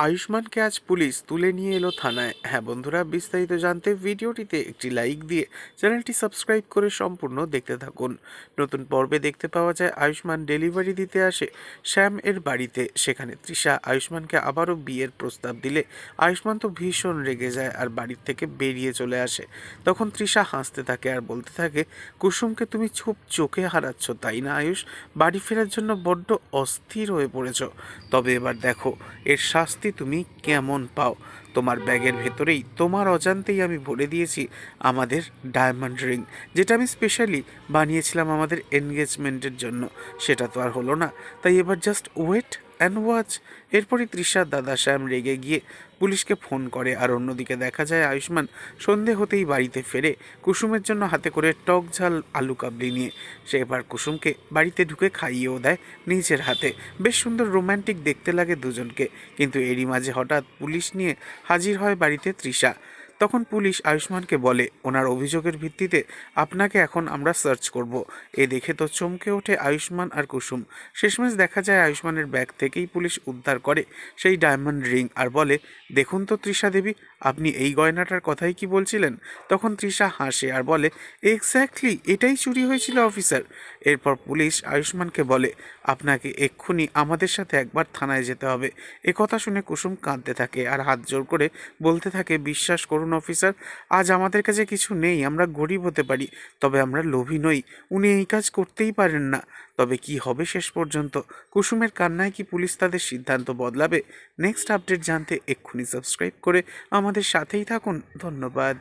আয়ুষ্মানকে আজ পুলিশ তুলে নিয়ে এলো থানায়। হ্যাঁ বন্ধুরা, বিস্তারিত জানতে ভিডিওটিতে একটি লাইক দিয়ে চ্যানেলটি সাবস্ক্রাইব করে সম্পূর্ণ দেখতে থাকুন। নতুন পর্বে দেখতে পাওয়া যায় আয়ুষ্মান ডেলিভারি দিতে আসে শ্যাম এর বাড়িতে। সেখানে তৃষা আয়ুষ্মানকে আবারও বিয়ের প্রস্তাব দিলে আয়ুষ্মান তো ভীষণ রেগে যায় আর বাড়ির থেকে বেরিয়ে চলে আসে। তখন তৃষা হাসতে থাকে আর বলতে থাকে, কুসুমকে তুমি খুব চোখে হারাচ্ছ তাই না আয়ুষ? বাড়ি ফেরার জন্য বড্ড অস্থির হয়ে পড়েছ। তবে এবার দেখো এর শাস্তি তুমি কেমন পাও। তোমার ব্যাগের ভেতরেই তোমার অজান্তেই আমি ভরে দিয়েছি আমাদের ডায়মন্ড রিং, যেটা আমি স্পেশালি বানিয়েছিলাম আমাদের এনগেজমেন্টের জন্য। সেটা তো আর হলো না, তাই এবার জাস্ট ওয়েট অ্যান্ড ওয়াচ। এরপরই তৃষার দাদা শ্যাম রেগে গিয়ে পুলিশকে ফোন করে, আর অন্যদিকে দেখা যায় আয়ুষ্মান সন্ধে হতেই বাড়িতে ফেরে কুসুমের জন্য হাতে করে টক ঝাল আলু কাবলি নিয়ে। সে এবার কুসুমকে বাড়িতে ঢুকে খাইয়েও দেয় নিজের হাতে। বেশ সুন্দর রোম্যান্টিক দেখতে লাগে দুজনকে। কিন্তু এরই মাঝে হঠাৎ পুলিশ নিয়ে হাজির হয় বাড়িতে তৃষা। তখন পুলিশ আয়ুষ্মানকে বলে, ওনার অভিযোগের ভিত্তিতে আপনাকে এখন আমরা সার্চ করব। এ দেখে তো চমকে ওঠে আয়ুষ্মান আর কুসুম। শেষমেশ দেখা যায় আয়ুষ্মানের ব্যাগ থেকেই পুলিশ উদ্ধার করে সেই ডায়মন্ড রিং আর বলে, দেখুন তো তৃষা দেবী, আপনি এই গয়নাটার কথাই কি বলছিলেন? তখন তৃষা হাসে আর বলে, এক্স্যাক্টলি এটাই চুরি হয়েছিল অফিসার। এরপর পুলিশ আয়ুষ্মানকে বলে, আপনাকে এক্ষুনি আমাদের সাথে একবার থানায় যেতে হবে। এ কথা শুনে কুসুম কাঁদতে থাকে আর হাত জোর করে বলতে থাকে, বিশ্বাস করুন অফিসার, আজ আমাদের কাছে কিছু নেই, আমরা গরিব হতে পারি, তবে আমরা লোভী নই। উনি এই কাজ করতেই পারেন না। তবে কি হবে শেষ পর্যন্ত? কুসুমের কান্নায় কি পুলিশ তাদের সিদ্ধান্ত বদলাবে? নেক্সট আপডেট জানতে এক্ষুনি সাবস্ক্রাইব করে আমাদের সাথেই থাকুন। ধন্যবাদ।